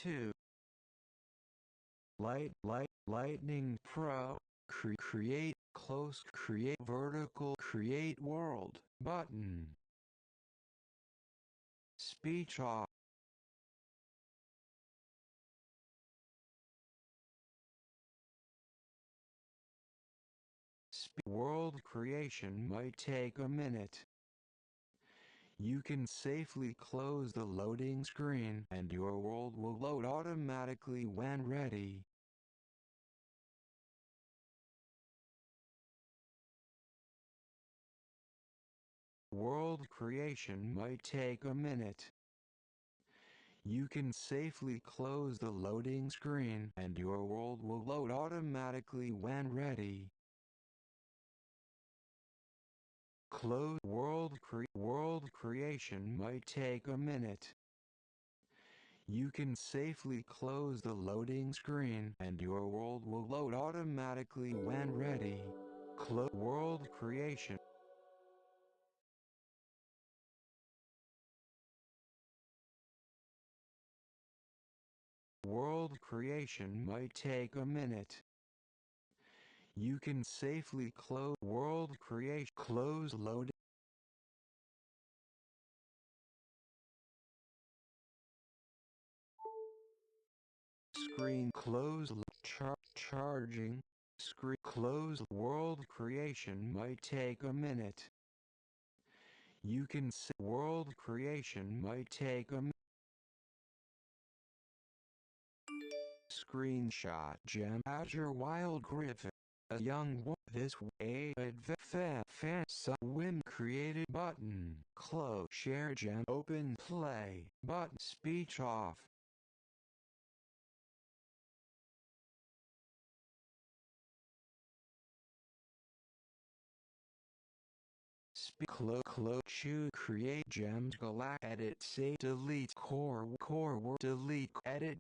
2. Lightning Pro. Create close. Create vertical. Create world button. Speech off. World creation might take a minute. You can safely close the loading screen and your world will load automatically when ready. World creation might take a minute. You can safely close the loading screen and your world will load automatically when ready. Close world creation might take a minute. You can safely close the loading screen and your world will load automatically when ready. Close world creation. World creation might take a minute. You can safely close world creation. Close loading. Screen close. Charging. Screen close. World creation might take a minute. You can see world creation might take a minute. Screenshot. Gem Azure Wild Griffin. A young woman. This way Wim created button. Close. Share gem. Open play button. Speech off. Close. Choose. Create gems. Edit. Save. Delete. Core. Delete. Edit.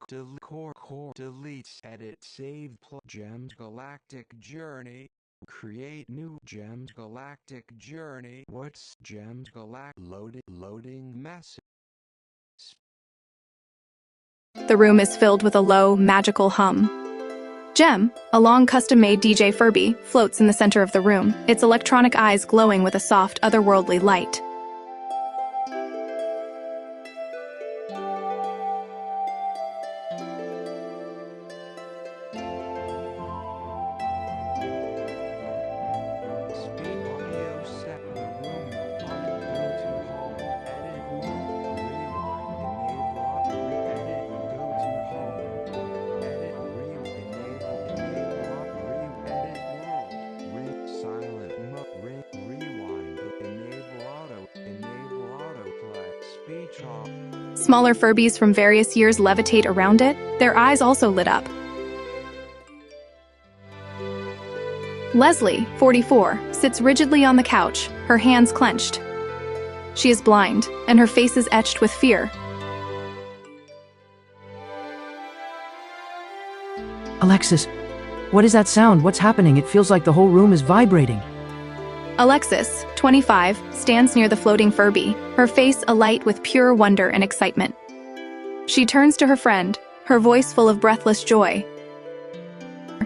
Delete. Core. Delete. Edit. Save. Gems. Galactic Journey. Create new gems. Galactic Journey. What's gems? Loading message. The room is filled with a low, magical hum. Gem, a long custom-made DJ Furby, floats in the center of the room, its electronic eyes glowing with a soft, otherworldly light. Smaller Furbies from various years levitate around it, their eyes also lit up. Leslie, 44, sits rigidly on the couch, her hands clenched. She is blind, and her face is etched with fear. Alexis, what is that sound? What's happening? It feels like the whole room is vibrating. Alexis, 25, stands near the floating Furby, her face alight with pure wonder and excitement. She turns to her friend, her voice full of breathless joy.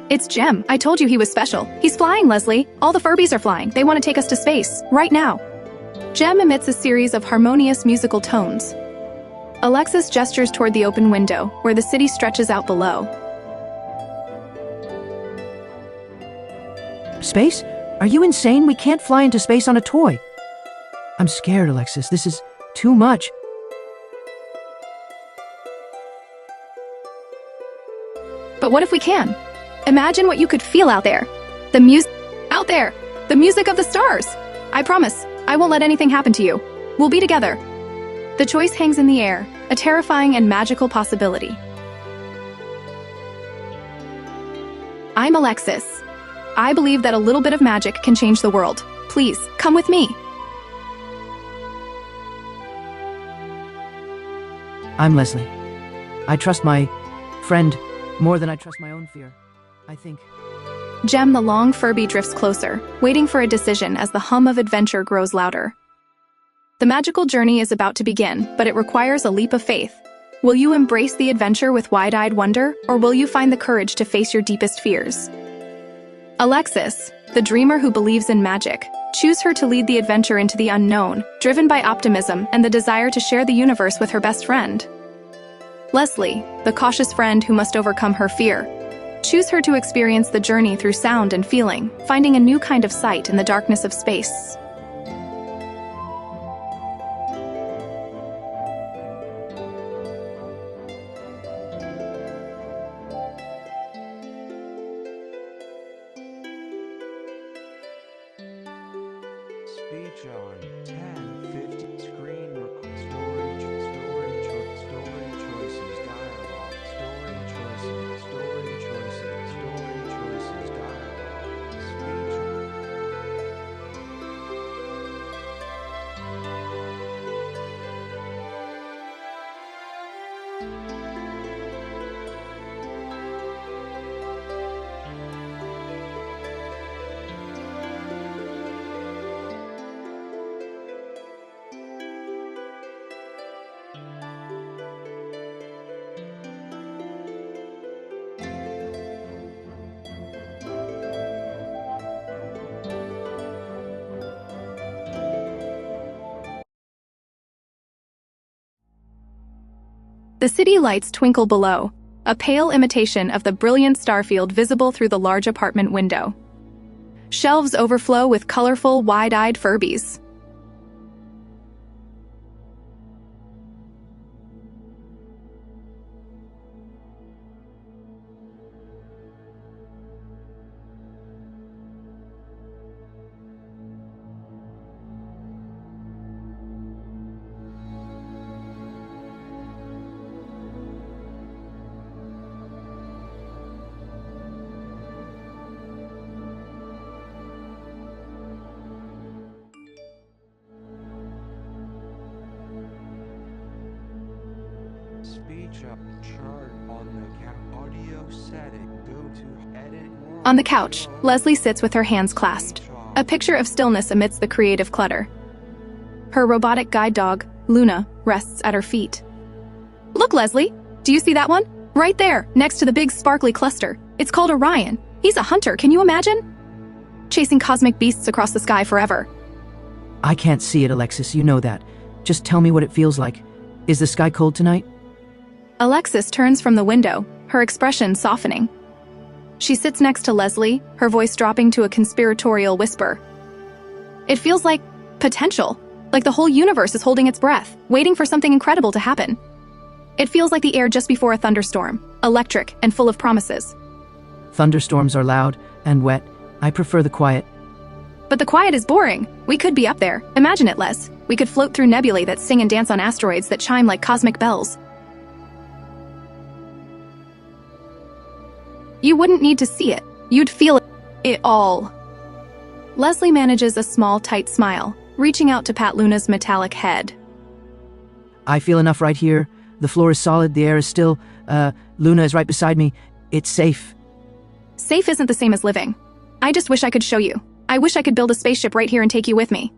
It's Gem. I told you he was special. He's flying, Leslie. All the Furbies are flying. They want to take us to space, right now. Gem emits a series of harmonious musical tones. Alexis gestures toward the open window, where the city stretches out below. Space? Are you insane? We can't fly into space on a toy. I'm scared, Alexis. This is too much. But what if we can? Imagine what you could feel out there. The music of the stars. I promise, I won't let anything happen to you. We'll be together. The choice hangs in the air, a terrifying and magical possibility. I'm Alexis. I believe that a little bit of magic can change the world. Please, come with me. I'm Leslie. I trust my friend more than I trust my own fear. I think... Gem, the long Furby, drifts closer, waiting for a decision as the hum of adventure grows louder. The magical journey is about to begin, but it requires a leap of faith. Will you embrace the adventure with wide-eyed wonder, or will you find the courage to face your deepest fears? Alexis, the dreamer who believes in magic, choose her to lead the adventure into the unknown, driven by optimism and the desire to share the universe with her best friend. Leslie, the cautious friend who must overcome her fear, choose her to experience the journey through sound and feeling, finding a new kind of sight in the darkness of space. Speech on 10:50. Screen story choices dialogue. Story choices dialogue. Speech. The city lights twinkle below, a pale imitation of the brilliant starfield visible through the large apartment window. Shelves overflow with colorful, wide-eyed Furbies. Speech up chart on the audio setting. Go to edit. On the couch, Leslie sits with her hands clasped, a picture of stillness amidst the creative clutter. Her robotic guide dog, Luna, rests at her feet. Look, Leslie! Do you see that one? Right there, next to the big sparkly cluster. It's called Orion. He's a hunter, can you imagine? Chasing cosmic beasts across the sky forever. I can't see it, Alexis, you know that. Just tell me what it feels like. Is the sky cold tonight? Alexis turns from the window, her expression softening. She sits next to Leslie, her voice dropping to a conspiratorial whisper. It feels like potential, like the whole universe is holding its breath, waiting for something incredible to happen. It feels like the air just before a thunderstorm, electric and full of promises. Thunderstorms are loud and wet. I prefer the quiet. But the quiet is boring. We could be up there. Imagine it, Les. We could float through nebulae that sing and dance on asteroids that chime like cosmic bells. You wouldn't need to see it. You'd feel it all. Leslie manages a small, tight smile, reaching out to pat Luna's metallic head. I feel enough right here. The floor is solid, the air is still. Luna is right beside me. It's safe. Safe isn't the same as living. I just wish I could show you. I wish I could build a spaceship right here and take you with me.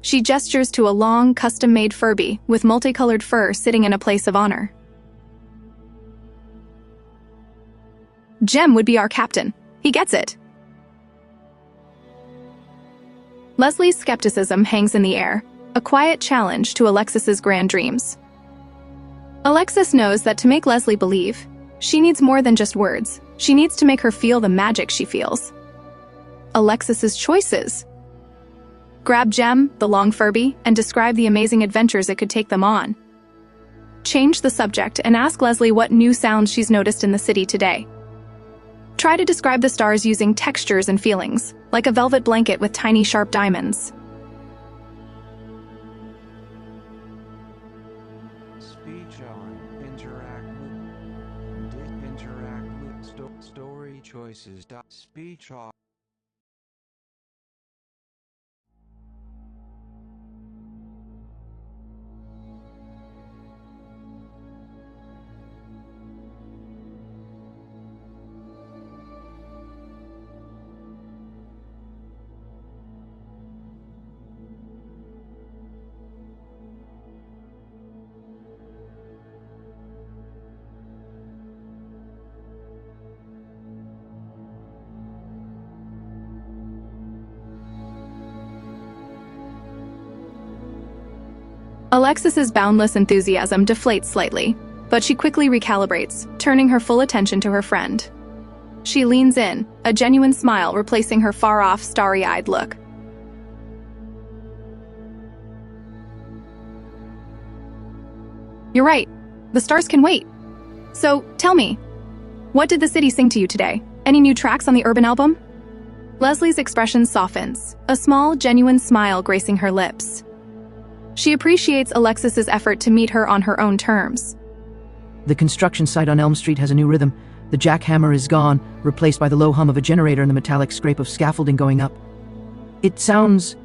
She gestures to a long, custom-made Furby with multicolored fur sitting in a place of honor. Jem would be our captain. He gets it. Leslie's skepticism hangs in the air, a quiet challenge to Alexis's grand dreams. Alexis knows that to make Leslie believe, she needs more than just words. She needs to make her feel the magic she feels. Alexis's choices. Grab Jem, the long Furby, and describe the amazing adventures it could take them on. Change the subject and ask Leslie what new sounds she's noticed in the city today. Try to describe the stars using textures and feelings, like a velvet blanket with tiny sharp diamonds. Speech on interact with story choices. Speech on. Alexis's boundless enthusiasm deflates slightly, but she quickly recalibrates, turning her full attention to her friend. She leans in, a genuine smile replacing her far-off, starry-eyed look. You're right. The stars can wait. So, tell me, what did the city sing to you today? Any new tracks on the Urban album? Leslie's expression softens, a small, genuine smile gracing her lips. She appreciates Alexis's effort to meet her on her own terms. The construction site on Elm Street has a new rhythm. The jackhammer is gone, replaced by the low hum of a generator and the metallic scrape of scaffolding going up. It sounds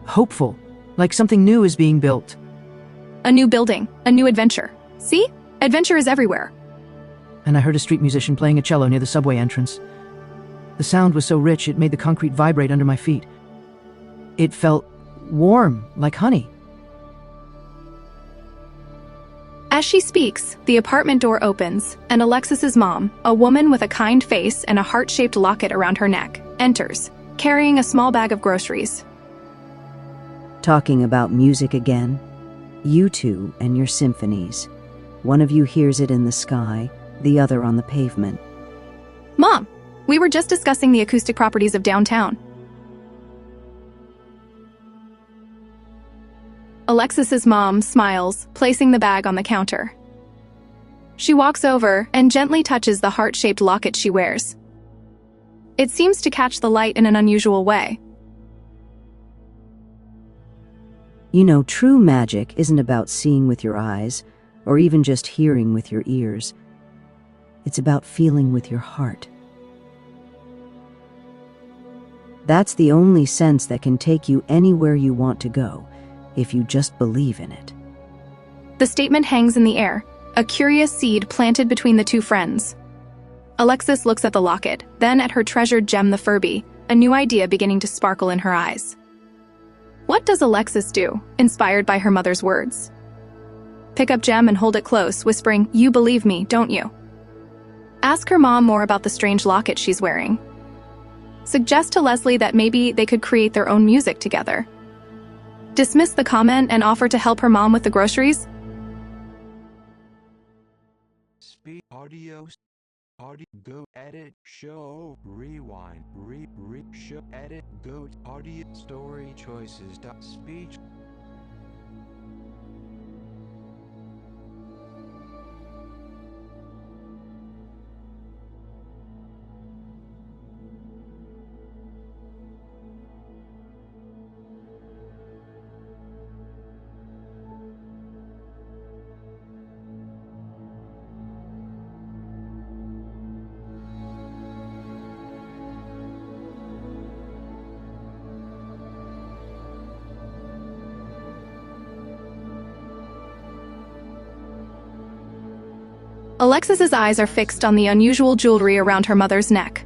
hopeful, like something new is being built. A new building, a new adventure. See? Adventure is everywhere. And I heard a street musician playing a cello near the subway entrance. The sound was so rich it made the concrete vibrate under my feet. It felt warm, like honey. As she speaks, the apartment door opens, and Alexis's mom, a woman with a kind face and a heart-shaped locket around her neck, enters, carrying a small bag of groceries. Talking about music again? You two and your symphonies. One of you hears it in the sky, the other on the pavement. Mom, we were just discussing the acoustic properties of downtown. Alexis's mom smiles, placing the bag on the counter. She walks over and gently touches the heart-shaped locket she wears. It seems to catch the light in an unusual way. You know, true magic isn't about seeing with your eyes, or even just hearing with your ears. It's about feeling with your heart. That's the only sense that can take you anywhere you want to go, if you just believe in it. The statement hangs in the air, a curious seed planted between the two friends. Alexis looks at the locket, then at her treasured gem, the Furby, a new idea beginning to sparkle in her eyes. What does Alexis do, inspired by her mother's words? Pick up Gem and hold it close, whispering, "You believe me, don't you?" Ask her mom more about the strange locket she's wearing. Suggest to Leslie that maybe they could create their own music together. Dismiss the comment and offer to help her mom with the groceries? Speed audio go edit show rewind show edit go audio story choices speech. Alexis's eyes are fixed on the unusual jewelry around her mother's neck.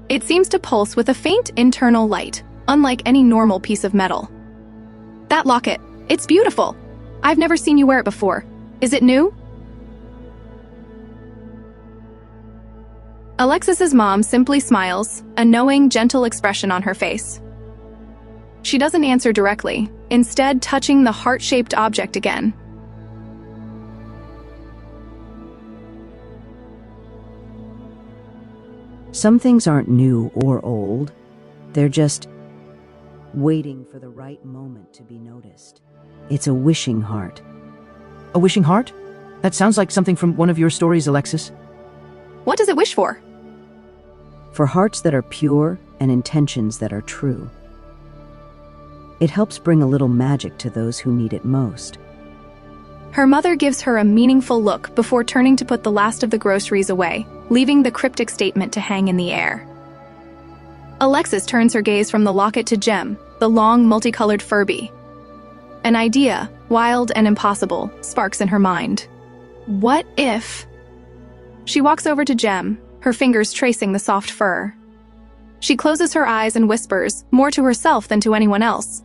It seems to pulse with a faint internal light, unlike any normal piece of metal. That locket, it's beautiful. I've never seen you wear it before. Is it new? Alexis's mom simply smiles, a knowing, gentle expression on her face. She doesn't answer directly, instead touching the heart-shaped object again. Some things aren't new or old. They're just waiting for the right moment to be noticed. It's a wishing heart. A wishing heart? That sounds like something from one of your stories, Alexis. What does it wish for? For hearts that are pure and intentions that are true. It helps bring a little magic to those who need it most. Her mother gives her a meaningful look before turning to put the last of the groceries away, leaving the cryptic statement to hang in the air. Alexis turns her gaze from the locket to Gem, the long, multicolored Furby. An idea, wild and impossible, sparks in her mind. What if? She walks over to Gem, her fingers tracing the soft fur. She closes her eyes and whispers, more to herself than to anyone else.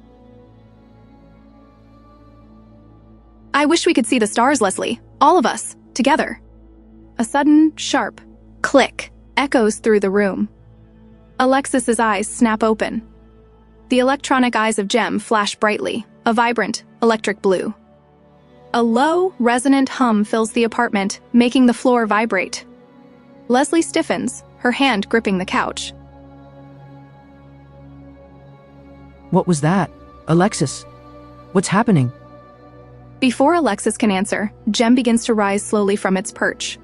I wish we could see the stars, Leslie. All of us, together. A sudden, sharp click echoes through the room. Alexis's eyes snap open. The electronic eyes of Gem flash brightly, a vibrant, electric blue. A low, resonant hum fills the apartment, making the floor vibrate. Leslie stiffens, her hand gripping the couch. What was that? Alexis? What's happening? Before Alexis can answer, Jem begins to rise slowly from its perch.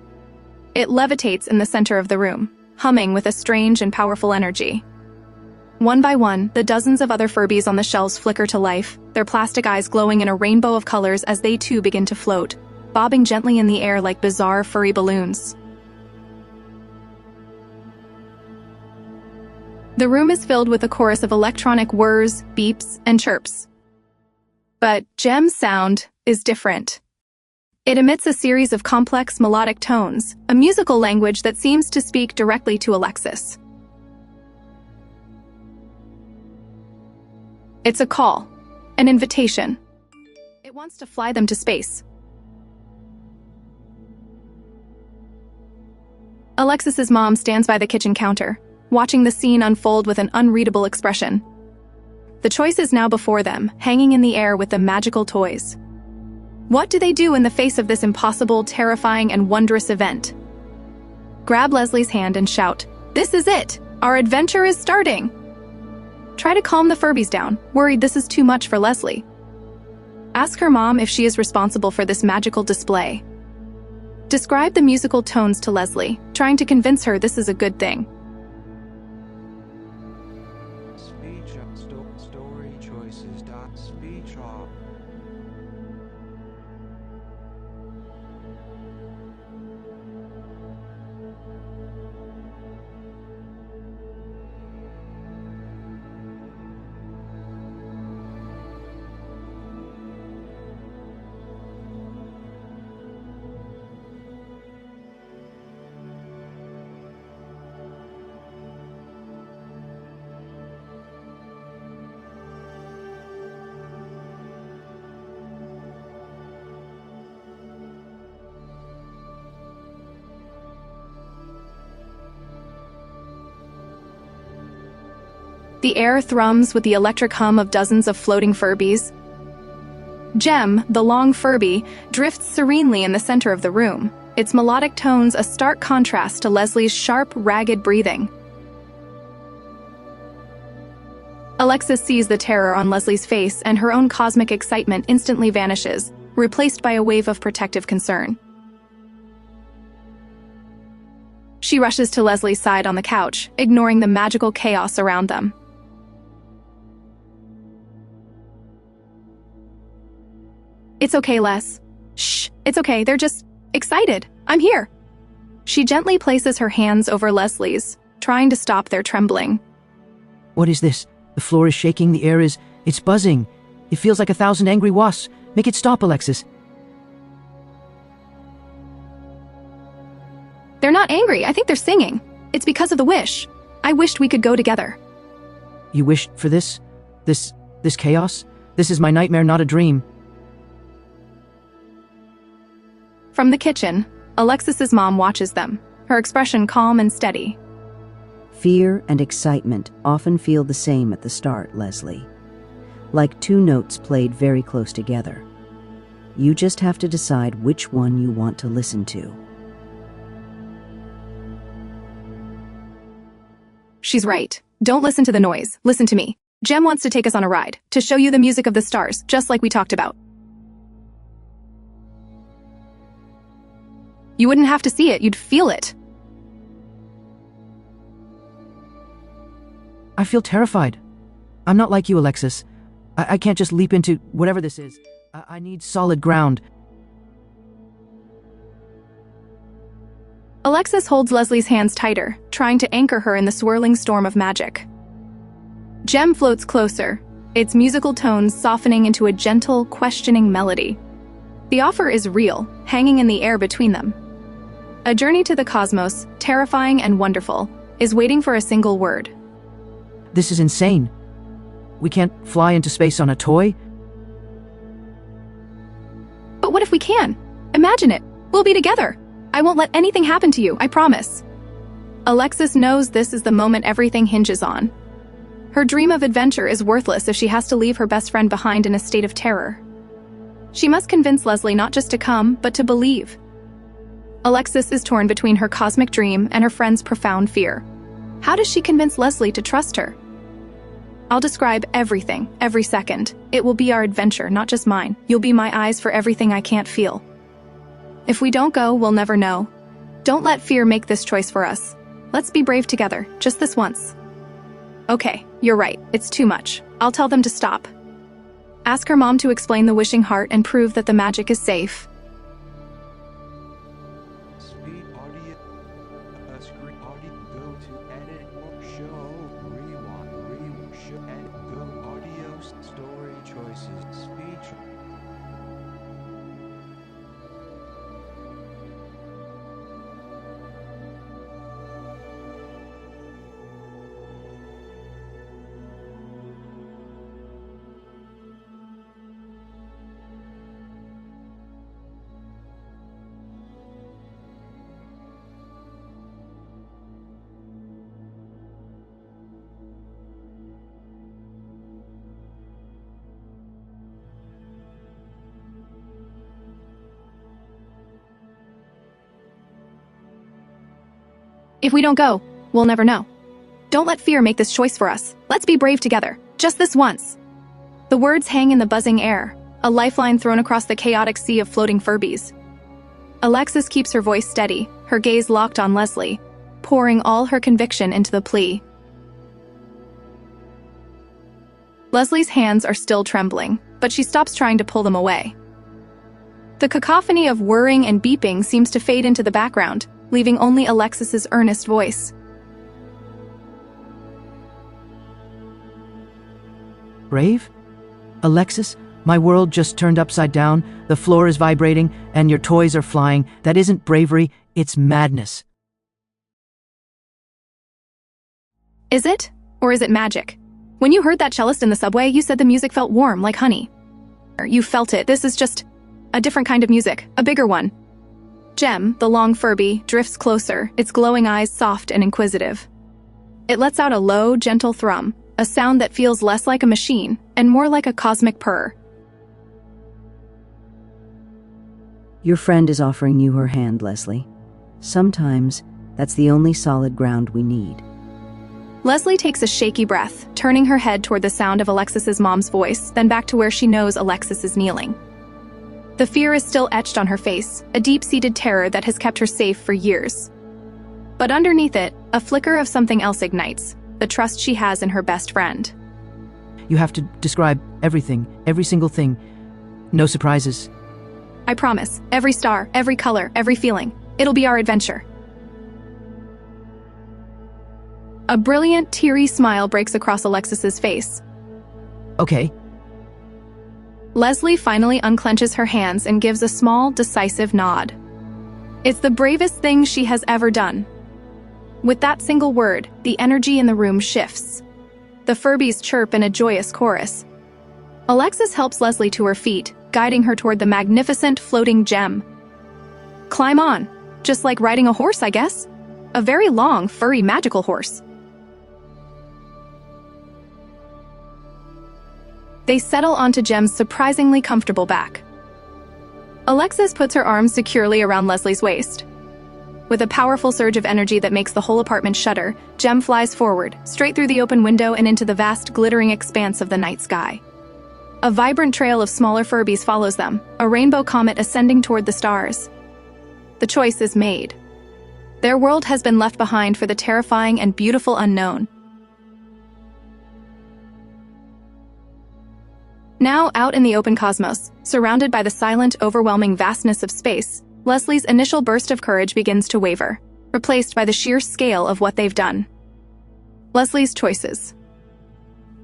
It levitates in the center of the room, humming with a strange and powerful energy. One by one, the dozens of other Furbies on the shelves flicker to life, their plastic eyes glowing in a rainbow of colors as they too begin to float, bobbing gently in the air like bizarre furry balloons. The room is filled with a chorus of electronic whirs, beeps, and chirps. But Jem's sound is different. It emits a series of complex melodic tones, a musical language that seems to speak directly to Alexis. It's a call, an invitation. It wants to fly them to space. Alexis's mom stands by the kitchen counter, watching the scene unfold with an unreadable expression. The choice is now before them, hanging in the air with the magical toys. What do they do in the face of this impossible, terrifying, and wondrous event? Grab Leslie's hand and shout, "This is it! Our adventure is starting!" Try to calm the Furbies down, worried this is too much for Leslie. Ask her mom if she is responsible for this magical display. Describe the musical tones to Leslie, trying to convince her this is a good thing. Speech up, story choices. Speech off. The air thrums with the electric hum of dozens of floating Furbies. Jem, the long Furby, drifts serenely in the center of the room, its melodic tones a stark contrast to Leslie's sharp, ragged breathing. Alexis sees the terror on Leslie's face, and her own cosmic excitement instantly vanishes, replaced by a wave of protective concern. She rushes to Leslie's side on the couch, ignoring the magical chaos around them. It's okay, Les. Shh, it's okay, they're just excited. I'm here. She gently places her hands over Leslie's, trying to stop their trembling. What is this? The floor is shaking, the air is... it's buzzing. It feels like 1,000 angry wasps. Make it stop, Alexis. They're not angry, I think they're singing. It's because of the wish. I wished we could go together. You wished for this? This chaos? This is my nightmare, not a dream. From the kitchen, Alexis's mom watches them, her expression calm and steady. Fear and excitement often feel the same at the start, Leslie. Like two notes played very close together. You just have to decide which one you want to listen to. She's right. Don't listen to the noise. Listen to me. Jem wants to take us on a ride, to show you the music of the stars, just like we talked about. You wouldn't have to see it, you'd feel it. I feel terrified. I'm not like you, Alexis. I can't just leap into whatever this is. I need solid ground. Alexis holds Leslie's hands tighter, trying to anchor her in the swirling storm of magic. Jem floats closer, its musical tones softening into a gentle, questioning melody. The offer is real, hanging in the air between them. A journey to the cosmos, terrifying and wonderful, is waiting for a single word. This is insane. We can't fly into space on a toy? But what if we can? Imagine it. We'll be together. I won't let anything happen to you, I promise. Alexis knows this is the moment everything hinges on. Her dream of adventure is worthless if she has to leave her best friend behind in a state of terror. She must convince Leslie not just to come, but to believe. Alexis is torn between her cosmic dream and her friend's profound fear. How does she convince Leslie to trust her? I'll describe everything, every second. It will be our adventure, not just mine. You'll be my eyes for everything I can't feel. If we don't go, we'll never know. Don't let fear make this choice for us. Let's be brave together, just this once. Okay, you're right, it's too much. I'll tell them to stop. Ask her mom to explain the wishing heart and prove that the magic is safe. Speed audio. Screen audio. Go to edit or show. Rewind. Show and go audio. Story choices. Speech. If we don't go, we'll never know. Don't let fear make this choice for us. Let's be brave together, just this once. The words hang in the buzzing air, a lifeline thrown across the chaotic sea of floating Furbies. Alexis keeps her voice steady, her gaze locked on Leslie, pouring all her conviction into the plea. Leslie's hands are still trembling, but she stops trying to pull them away. The cacophony of whirring and beeping seems to fade into the background, leaving only Alexis's earnest voice. Brave? Alexis, my world just turned upside down, the floor is vibrating, and your toys are flying. That isn't bravery, it's madness. Is it? Or is it magic? When you heard that cellist in the subway, you said the music felt warm, like honey. You felt it. This is just a different kind of music, a bigger one. Jem, the long Furby, drifts closer, its glowing eyes soft and inquisitive. It lets out a low, gentle thrum, a sound that feels less like a machine and more like a cosmic purr. Your friend is offering you her hand, Leslie. Sometimes that's the only solid ground we need. Leslie takes a shaky breath, turning her head toward the sound of Alexis's mom's voice, then back to where she knows Alexis is kneeling. The fear is still etched on her face, a deep-seated terror that has kept her safe for years. But underneath it, a flicker of something else ignites, the trust she has in her best friend. You have to describe everything, every single thing. No surprises. I promise, every star, every color, every feeling. It'll be our adventure. A brilliant, teary smile breaks across Alexis's face. Okay. Leslie finally unclenches her hands and gives a small, decisive nod. It's the bravest thing she has ever done. With that single word, the energy in the room shifts. The Furbies chirp in a joyous chorus. Alexis helps Leslie to her feet, guiding her toward the magnificent floating gem. Climb on, just like riding a horse, I guess. A very long, furry, magical horse. They settle onto Jem's surprisingly comfortable back. Alexis puts her arms securely around Leslie's waist. With a powerful surge of energy that makes the whole apartment shudder, Jem flies forward, straight through the open window and into the vast, glittering expanse of the night sky. A vibrant trail of smaller Furbies follows them, a rainbow comet ascending toward the stars. The choice is made. Their world has been left behind for the terrifying and beautiful unknown. Now, out in the open cosmos, surrounded by the silent, overwhelming vastness of space, Leslie's initial burst of courage begins to waver, replaced by the sheer scale of what they've done. Leslie's choices.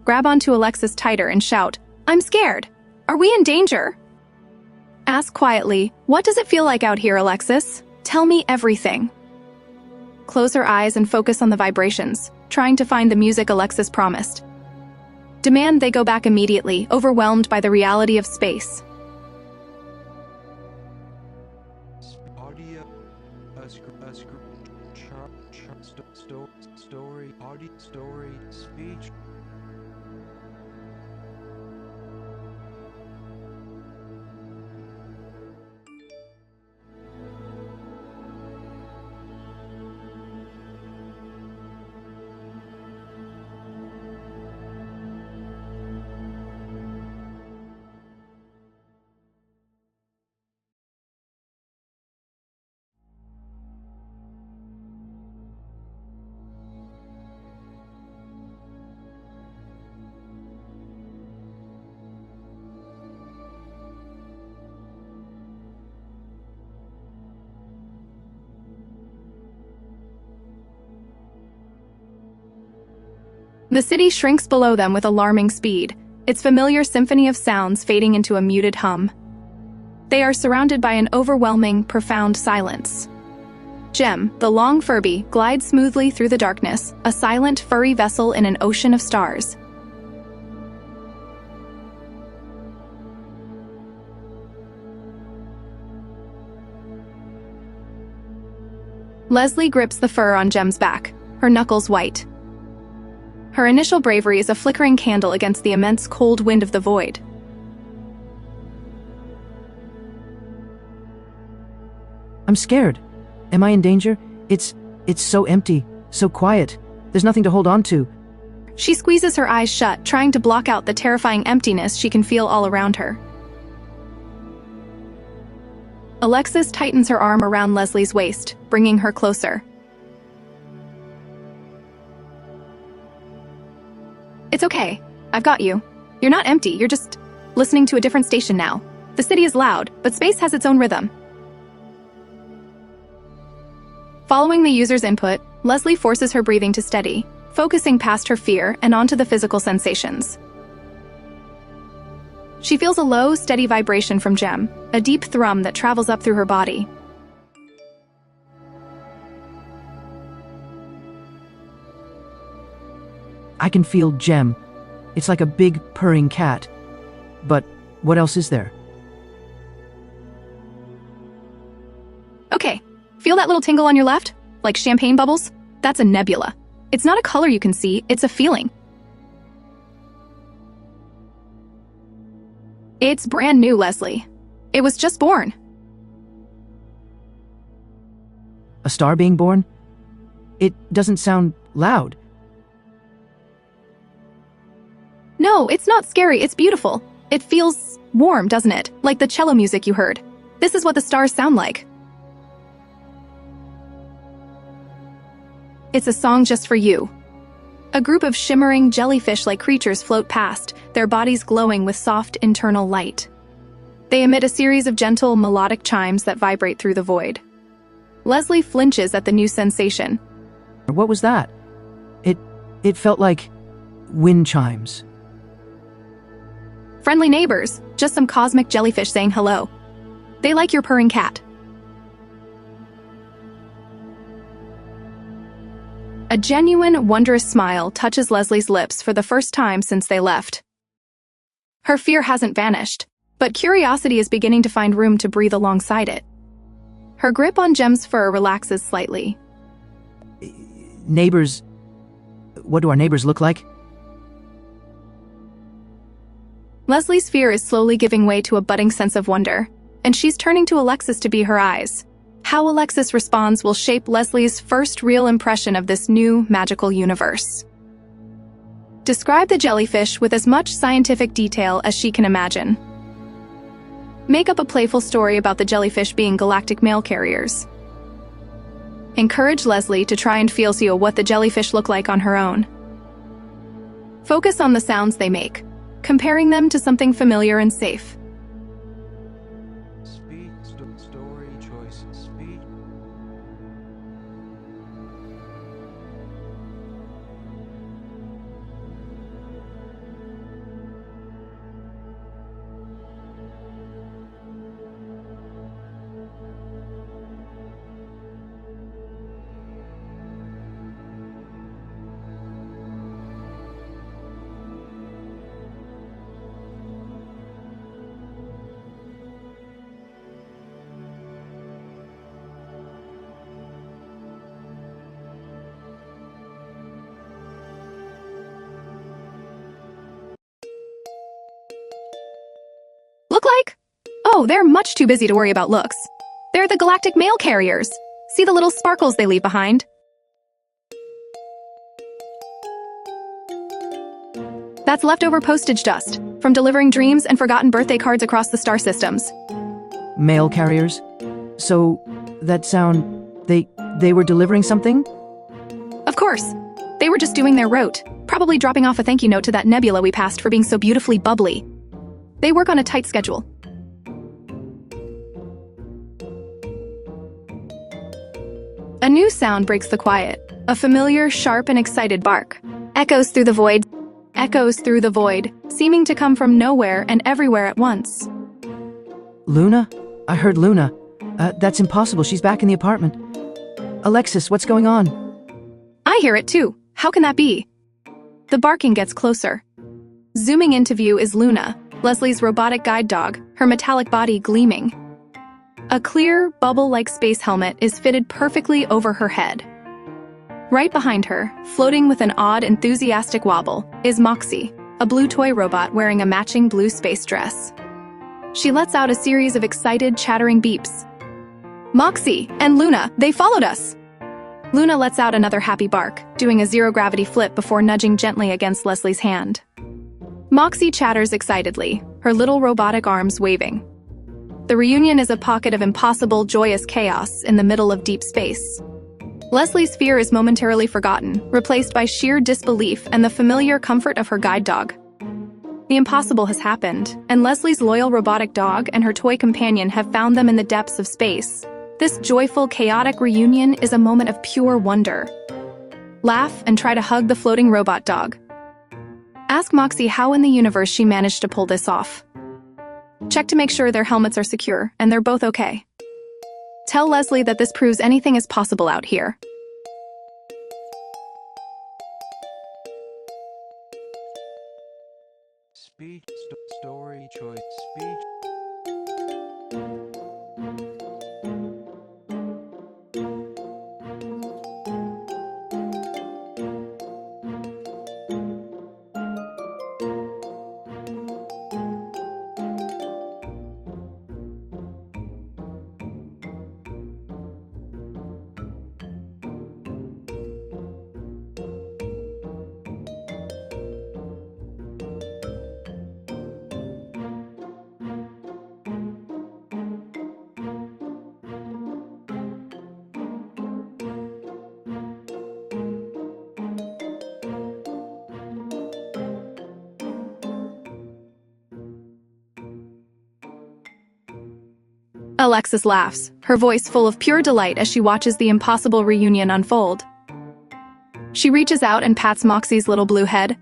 Grab onto Alexis tighter and shout, "I'm scared! Are we in danger?" Ask quietly, "What does it feel like out here, Alexis? Tell me everything." Close her eyes and focus on the vibrations, trying to find the music Alexis promised. Demand they go back immediately, overwhelmed by the reality of space. Audio. Story. Audio. Story. Speech. The city shrinks below them with alarming speed, its familiar symphony of sounds fading into a muted hum. They are surrounded by an overwhelming, profound silence. Jem, the long Furby, glides smoothly through the darkness, a silent, furry vessel in an ocean of stars. Leslie grips the fur on Jem's back, her knuckles white. Her initial bravery is a flickering candle against the immense cold wind of the void. I'm scared. Am I in danger? It's so empty, so quiet. There's nothing to hold on to. She squeezes her eyes shut, trying to block out the terrifying emptiness she can feel all around her. Alexis tightens her arm around Leslie's waist, bringing her closer. It's okay. I've got you. You're not empty, you're just listening to a different station now. The city is loud, but space has its own rhythm. Following the user's input, Leslie forces her breathing to steady, focusing past her fear and onto the physical sensations. She feels a low, steady vibration from Jem, a deep thrum that travels up through her body. I can feel Jem. It's like a big, purring cat. But what else is there? Okay, feel that little tingle on your left? Like champagne bubbles? That's a nebula. It's not a color you can see, it's a feeling. It's brand new, Leslie. It was just born. A star being born? It doesn't sound loud. No, it's not scary, it's beautiful. It feels warm, doesn't it? Like the cello music you heard. This is what the stars sound like. It's a song just for you. A group of shimmering, jellyfish-like creatures float past, their bodies glowing with soft internal light. They emit a series of gentle, melodic chimes that vibrate through the void. Leslie flinches at the new sensation. What was that? It felt like wind chimes. Friendly neighbors, just some cosmic jellyfish saying hello. They like your purring cat. A genuine, wondrous smile touches Leslie's lips for the first time since they left. Her fear hasn't vanished, but curiosity is beginning to find room to breathe alongside it. Her grip on Jem's fur relaxes slightly. Neighbors... What do our neighbors look like? Leslie's fear is slowly giving way to a budding sense of wonder, and she's turning to Alexis to be her eyes. How Alexis responds will shape Leslie's first real impression of this new, magical universe. Describe the jellyfish with as much scientific detail as she can imagine. Make up a playful story about the jellyfish being galactic mail carriers. Encourage Leslie to try and feel what the jellyfish look like on her own. Focus on the sounds they make, comparing them to something familiar and safe. Story choice, speed. Look like? Oh, they're much too busy to worry about looks. They're the galactic mail carriers. See the little sparkles they leave behind? That's leftover postage dust from delivering dreams and forgotten birthday cards across the star systems. Mail carriers? So, that sound... They were delivering something? Of course. They were just doing their rote, probably dropping off a thank you note to that nebula we passed for being so beautifully bubbly. They work on a tight schedule. A new sound breaks the quiet, a familiar, sharp, and excited bark. Echoes through the void. Echoes through the void, seeming to come from nowhere and everywhere at once. Luna? I heard Luna. That's impossible. She's back in the apartment. Alexis, what's going on? I hear it too. How can that be? The barking gets closer. Zooming into view is Luna, Leslie's robotic guide dog, her metallic body gleaming. A clear, bubble-like space helmet is fitted perfectly over her head. Right behind her, floating with an odd, enthusiastic wobble, is Moxie, a blue toy robot wearing a matching blue space dress. She lets out a series of excited, chattering beeps. Moxie and Luna, they followed us! Luna lets out another happy bark, doing a zero-gravity flip before nudging gently against Leslie's hand. Moxie chatters excitedly, her little robotic arms waving. The reunion is a pocket of impossible, joyous chaos in the middle of deep space. Leslie's fear is momentarily forgotten, replaced by sheer disbelief and the familiar comfort of her guide dog. The impossible has happened, and Leslie's loyal robotic dog and her toy companion have found them in the depths of space. This joyful, chaotic reunion is a moment of pure wonder. Laugh and try to hug the floating robot dog. Ask Moxie how in the universe she managed to pull this off. Check to make sure their helmets are secure and they're both okay. Tell Leslie that this proves anything is possible out here. Speech, story choice, speech. Alexis laughs, her voice full of pure delight as she watches the impossible reunion unfold. She reaches out and pats Moxie's little blue head.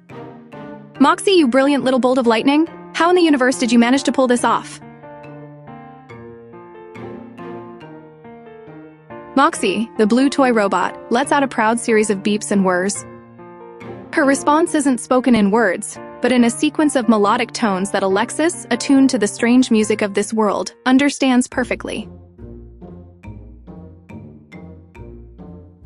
Moxie, you brilliant little bolt of lightning! How in the universe did you manage to pull this off? Moxie, the blue toy robot, lets out a proud series of beeps and whirs. Her response isn't spoken in words, but in a sequence of melodic tones that Alexis, attuned to the strange music of this world, understands perfectly.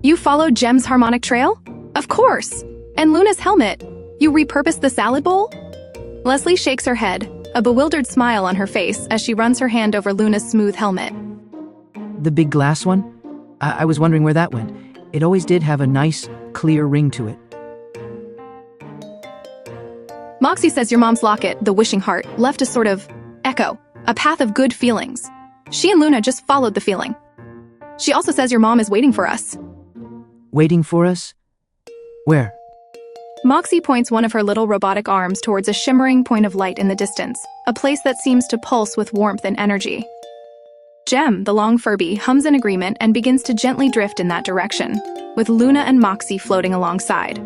You followed Gem's harmonic trail? Of course! And Luna's helmet? You repurposed the salad bowl? Leslie shakes her head, a bewildered smile on her face as she runs her hand over Luna's smooth helmet. The big glass one? I was wondering where that went. It always did have a nice, clear ring to it. Moxie says your mom's locket, the wishing heart, left a sort of echo, a path of good feelings. She and Luna just followed the feeling. She also says your mom is waiting for us. Waiting for us? Where? Moxie points one of her little robotic arms towards a shimmering point of light in the distance, a place that seems to pulse with warmth and energy. Gem, the long Furby, hums in agreement and begins to gently drift in that direction, with Luna and Moxie floating alongside.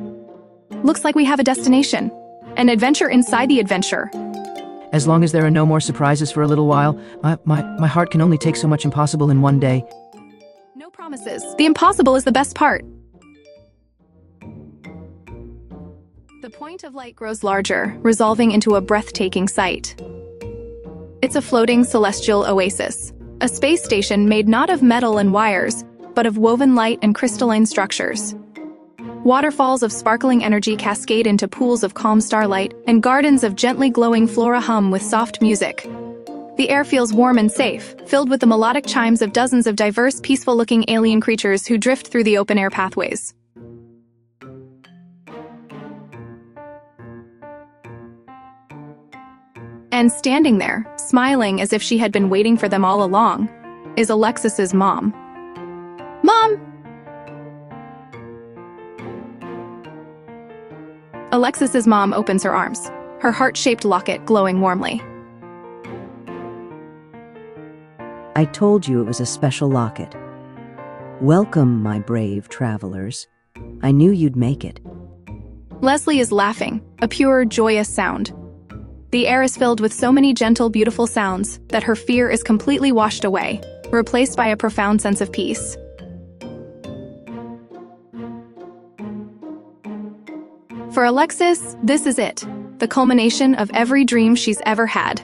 Looks like we have a destination. An adventure inside the adventure. As long as there are no more surprises for a little while, my heart can only take so much impossible in one day. No promises. The impossible is the best part. The point of light grows larger, resolving into a breathtaking sight. It's a floating celestial oasis, a space station made not of metal and wires, but of woven light and crystalline structures. Waterfalls of sparkling energy cascade into pools of calm starlight, and gardens of gently glowing flora hum with soft music. The air feels warm and safe, filled with the melodic chimes of dozens of diverse, peaceful-looking alien creatures who drift through the open-air pathways. And standing there, smiling as if she had been waiting for them all along, is Alexis's mom. Mom! Alexis's mom opens her arms, her heart-shaped locket glowing warmly. I told you it was a special locket. Welcome, my brave travelers. I knew you'd make it. Leslie is laughing, a pure, joyous sound. The air is filled with so many gentle, beautiful sounds that her fear is completely washed away, replaced by a profound sense of peace. For Alexis, this is it, the culmination of every dream she's ever had.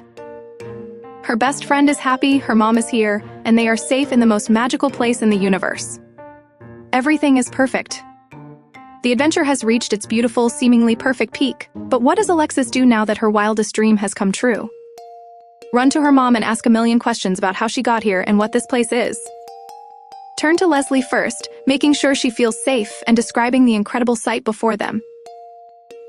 Her best friend is happy, her mom is here, and they are safe in the most magical place in the universe. Everything is perfect. The adventure has reached its beautiful, seemingly perfect peak, but what does Alexis do now that her wildest dream has come true? Run to her mom and ask a million questions about how she got here and what this place is. Turn to Leslie first, making sure she feels safe and describing the incredible sight before them.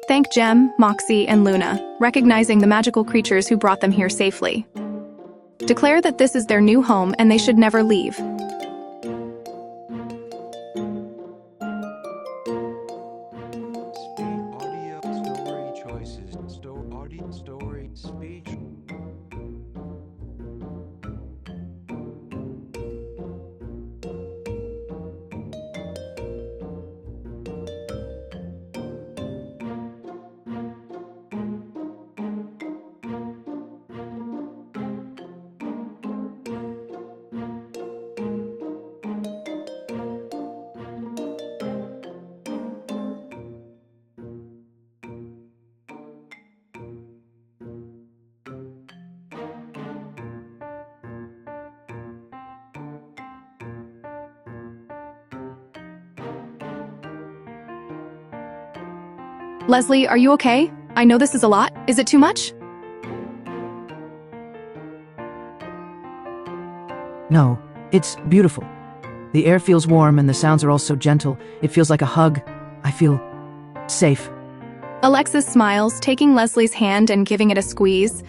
Thank Jem, Moxie, and Luna, recognizing the magical creatures who brought them here safely. Declare that this is their new home and they should never leave. Audio story choices. Audio story speech. Leslie, are you okay? I know this is a lot. Is it too much? No, it's beautiful. The air feels warm and the sounds are all so gentle. It feels like a hug. I feel safe. Alexis smiles, taking Leslie's hand and giving it a squeeze.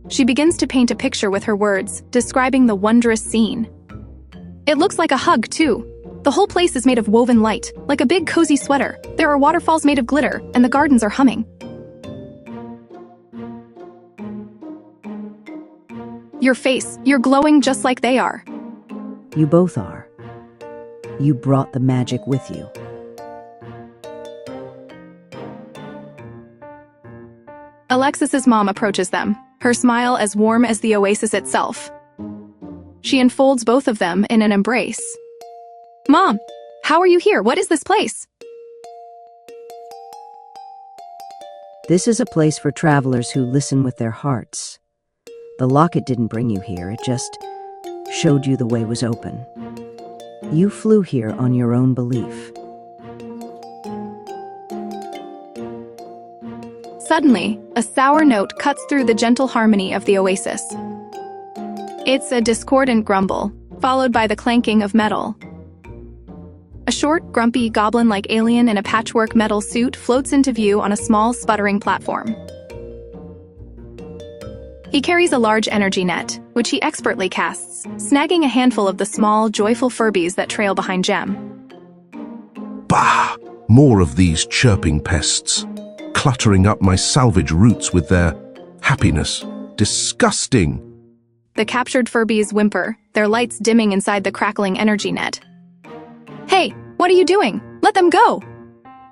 She begins to paint a picture with her words, describing the wondrous scene. It looks like a hug, too. The whole place is made of woven light, like a big cozy sweater. There are waterfalls made of glitter, and the gardens are humming. Your face, you're glowing just like they are. You both are. You brought the magic with you. Alexis's mom approaches them, her smile as warm as the oasis itself. She enfolds both of them in an embrace. Mom, how are you here? What is this place? This is a place for travelers who listen with their hearts. The locket didn't bring you here, it just showed you the way was open. You flew here on your own belief. Suddenly, a sour note cuts through the gentle harmony of the oasis. It's a discordant grumble, followed by the clanking of metal. A short, grumpy, goblin-like alien in a patchwork metal suit floats into view on a small, sputtering platform. He carries a large energy net, which he expertly casts, snagging a handful of the small, joyful Furbies that trail behind Jem. Bah! More of these chirping pests, cluttering up my salvage roots with their happiness. Disgusting! The captured Furbies whimper, their lights dimming inside the crackling energy net. Hey, what are you doing? Let them go!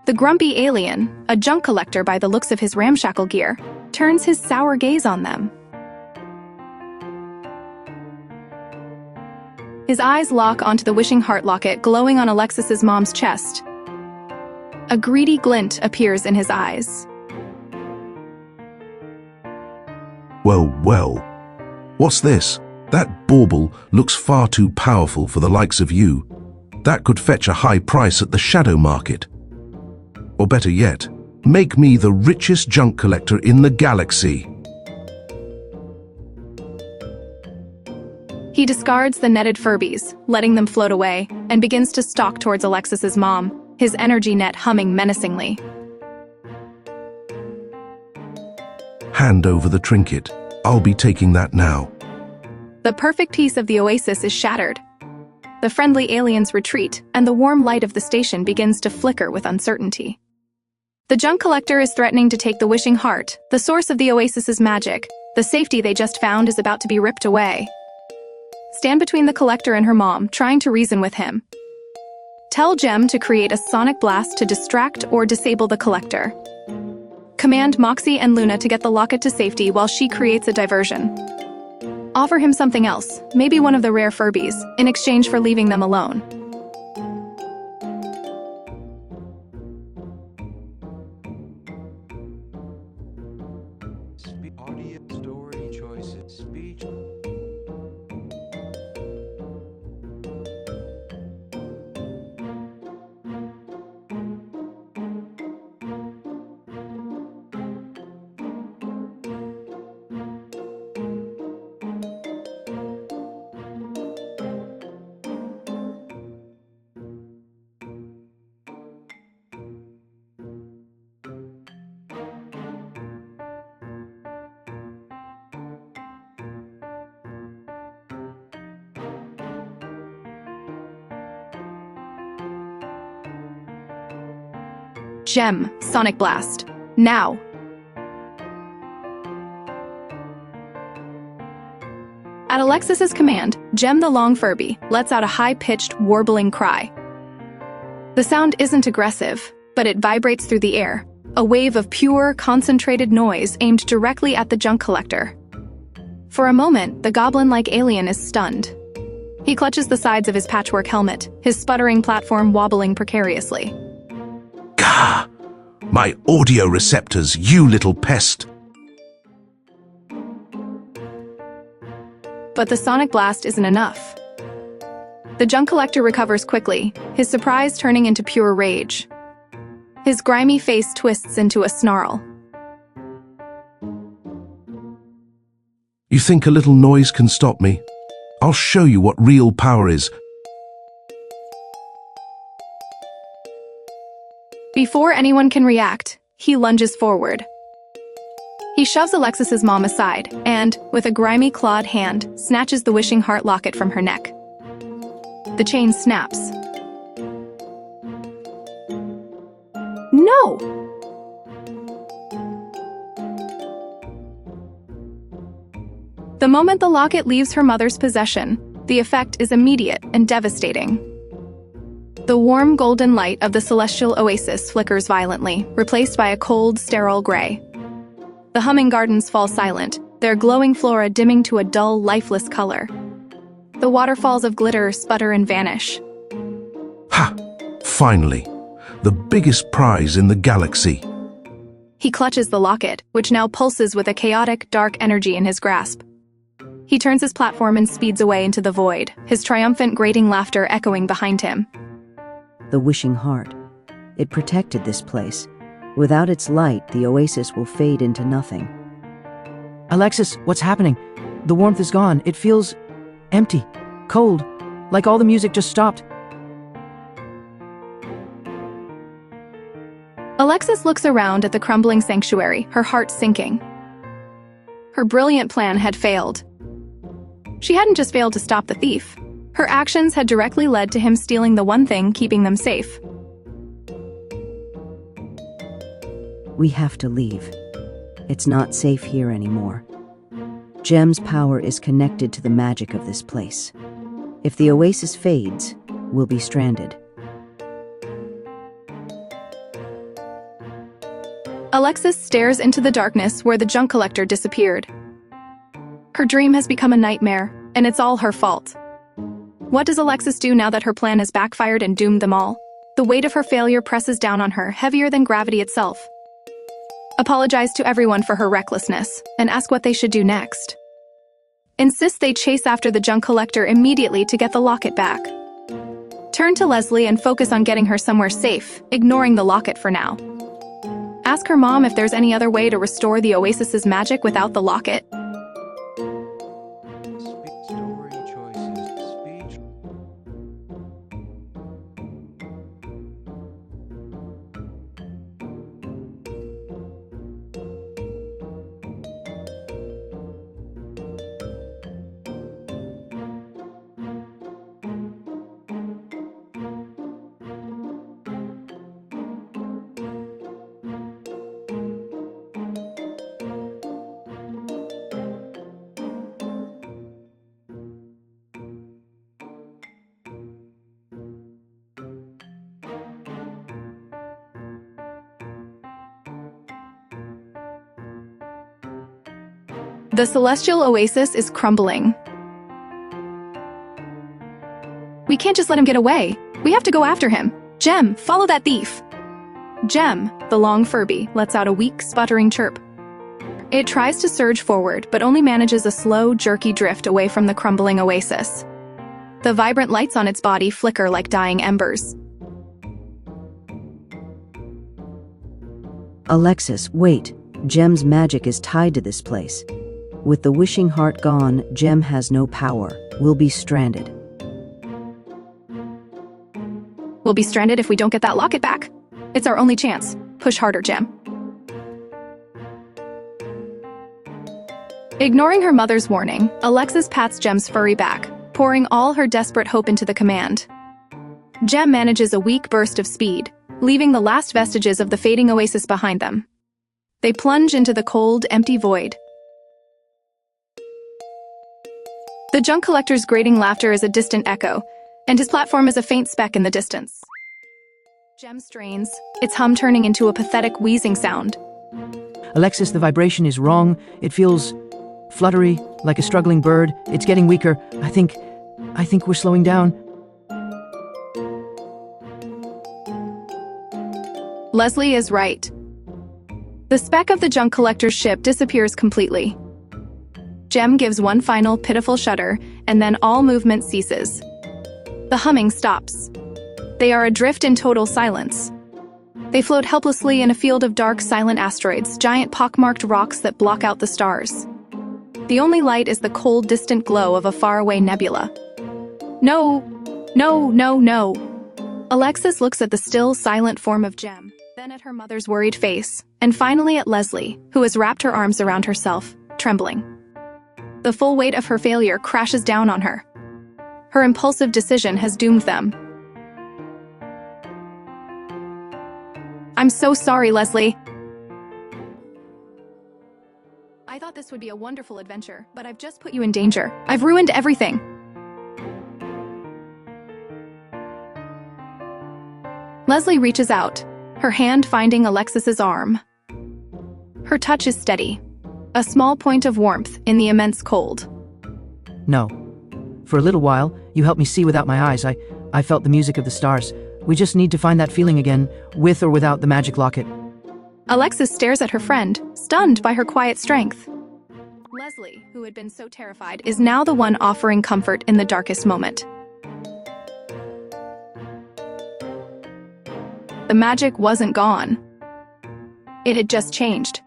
The grumpy alien, a junk collector by the looks of his ramshackle gear, turns his sour gaze on them. His eyes lock onto the wishing heart locket glowing on Alexis's mom's chest. A greedy glint appears in his eyes. Well, well. What's this? That bauble looks far too powerful for the likes of you. That could fetch a high price at the shadow market. Or better yet, make me the richest junk collector in the galaxy. He discards the netted Furbies, letting them float away, and begins to stalk towards Alexis's mom, his energy net humming menacingly. Hand over the trinket. I'll be taking that now. The perfect peace of the oasis is shattered. The friendly aliens retreat, and the warm light of the station begins to flicker with uncertainty. The junk collector is threatening to take the wishing heart, the source of the oasis's magic. The safety they just found is about to be ripped away. Stand between the collector and her mom, trying to reason with him. Tell Gem to create a sonic blast to distract or disable the collector. Command Moxie and Luna to get the locket to safety while she creates a diversion. Offer him something else, maybe one of the rare Furbies, in exchange for leaving them alone. Audio story choices. Speech. Gem, Sonic Blast. Now! At Alexis's command, Gem the Long Furby lets out a high-pitched, warbling cry. The sound isn't aggressive, but it vibrates through the air, a wave of pure, concentrated noise aimed directly at the junk collector. For a moment, the goblin-like alien is stunned. He clutches the sides of his patchwork helmet, his sputtering platform wobbling precariously. Gah! My audio receptors, you little pest! But the sonic blast isn't enough. The junk collector recovers quickly, his surprise turning into pure rage. His grimy face twists into a snarl. You think a little noise can stop me? I'll show you what real power is. Before anyone can react, he lunges forward. He shoves Alexis's mom aside and, with a grimy clawed hand, snatches the wishing heart locket from her neck. The chain snaps. No! The moment the locket leaves her mother's possession, the effect is immediate and devastating. The warm golden light of the celestial oasis flickers violently, replaced by a cold, sterile gray. The humming gardens fall silent, their glowing flora dimming to a dull, lifeless color. The waterfalls of glitter sputter and vanish. Ha! Finally! The biggest prize in the galaxy. He clutches the locket, which now pulses with a chaotic, dark energy in his grasp. He turns his platform and speeds away into the void, his triumphant, grating laughter echoing behind him. The wishing heart. It protected this place. Without its light, the oasis will fade into nothing. Alexis, what's happening? The warmth is gone. It feels empty, cold, like all the music just stopped. Alexis looks around at the crumbling sanctuary, her heart sinking. Her brilliant plan had failed. She hadn't just failed to stop the thief. Her actions had directly led to him stealing the one thing keeping them safe. We have to leave. It's not safe here anymore. Gem's power is connected to the magic of this place. If the oasis fades, we'll be stranded. Alexis stares into the darkness where the junk collector disappeared. Her dream has become a nightmare, and it's all her fault. What does Alexis do now that her plan has backfired and doomed them all? The weight of her failure presses down on her, heavier than gravity itself. Apologize to everyone for her recklessness, and ask what they should do next. Insist they chase after the junk collector immediately to get the locket back. Turn to Leslie and focus on getting her somewhere safe, ignoring the locket for now. Ask her mom if there's any other way to restore the oasis's magic without the locket. Story choices. Speech. The celestial oasis is crumbling. We can't just let him get away. We have to go after him. Jem, follow that thief. Jem, the long Furby, lets out a weak, sputtering chirp. It tries to surge forward, but only manages a slow, jerky drift away from the crumbling oasis. The vibrant lights on its body flicker like dying embers. Alexis, wait. Jem's magic is tied to this place. With the wishing heart gone, Jem has no power. We'll be stranded. We'll be stranded if we don't get that locket back. It's our only chance. Push harder, Jem. Ignoring her mother's warning, Alexis pats Jem's furry back, pouring all her desperate hope into the command. Jem manages a weak burst of speed, leaving the last vestiges of the fading oasis behind them. They plunge into the cold, empty void. The junk collector's grating laughter is a distant echo, and his platform is a faint speck in the distance. Jem strains, its hum turning into a pathetic wheezing sound. Alexis, the vibration is wrong. It feels fluttery, like a struggling bird. It's getting weaker. I think we're slowing down. Leslie is right. The speck of the junk collector's ship disappears completely. Jem gives one final, pitiful shudder, and then all movement ceases. The humming stops. They are adrift in total silence. They float helplessly in a field of dark, silent asteroids, giant pockmarked rocks that block out the stars. The only light is the cold, distant glow of a faraway nebula. No! No, no, no! Alexis looks at the still, silent form of Jem, then at her mother's worried face, and finally at Leslie, who has wrapped her arms around herself, trembling. The full weight of her failure crashes down on her. Her impulsive decision has doomed them. I'm so sorry, Leslie. I thought this would be a wonderful adventure, but I've just put you in danger. I've ruined everything. Leslie reaches out, her hand finding Alexis's arm. Her touch is steady, a small point of warmth in the immense cold. No. For a little while, you helped me see without my eyes. I felt the music of the stars. We just need to find that feeling again, with or without the magic locket. Alexis stares at her friend, stunned by her quiet strength. Leslie, who had been so terrified, is now the one offering comfort in the darkest moment. The magic wasn't gone. It had just changed.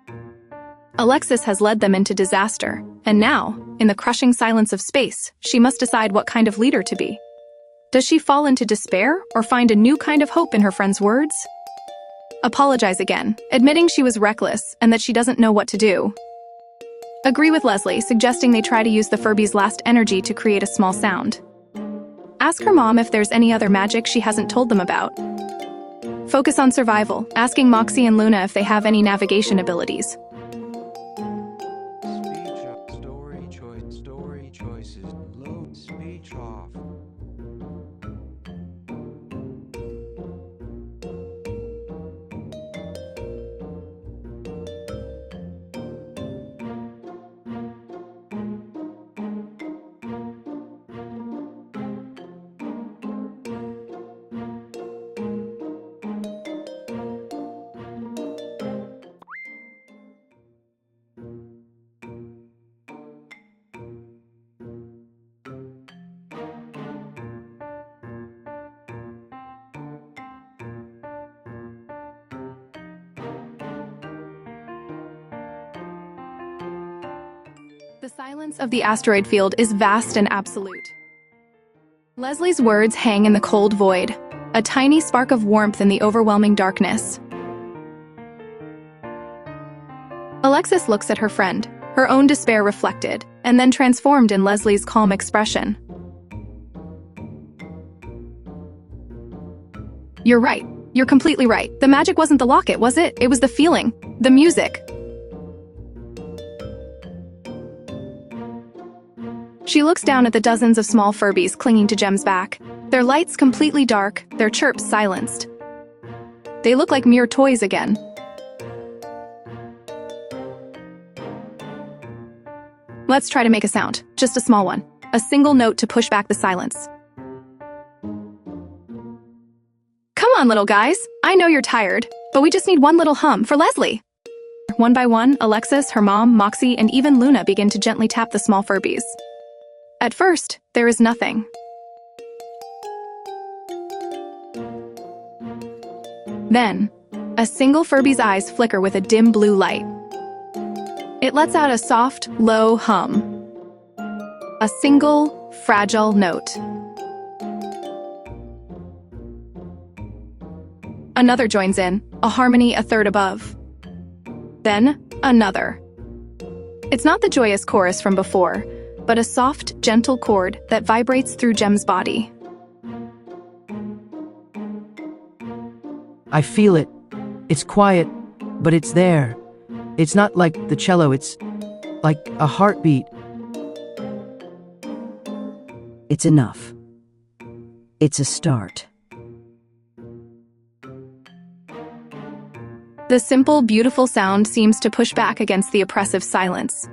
Alexis has led them into disaster, and now, in the crushing silence of space, she must decide what kind of leader to be. Does she fall into despair or find a new kind of hope in her friend's words? Apologize again, admitting she was reckless and that she doesn't know what to do. Agree with Leslie, suggesting they try to use the Furby's last energy to create a small sound. Ask her mom if there's any other magic she hasn't told them about. Focus on survival, asking Moxie and Luna if they have any navigation abilities. Speech off. Story choices. Load speech off. The silence of the asteroid field is vast and absolute. Leslie's words hang in the cold void, a tiny spark of warmth in the overwhelming darkness. Alexis looks at her friend, her own despair reflected, and then transformed in Leslie's calm expression. You're right. You're completely right. The magic wasn't the locket, was it? It was the feeling, the music. She looks down at the dozens of small Furbies clinging to Jem's back, their lights completely dark, their chirps silenced. They look like mere toys again. Let's try to make a sound, just a small one. A single note to push back the silence. Come on, little guys. I know you're tired, but we just need one little hum for Leslie. One by one, Alexis, her mom, Moxie, and even Luna begin to gently tap the small Furbies. At first, there is nothing. Then, a single Furby's eyes flicker with a dim blue light. It lets out a soft, low hum. A single, fragile note. Another joins in, a harmony a third above. Then, another. It's not the joyous chorus from before, but a soft, gentle chord that vibrates through Gem's body. I feel it. It's quiet, but it's there. It's not like the cello, it's like a heartbeat. It's enough. It's a start. The simple, beautiful sound seems to push back against the oppressive silence.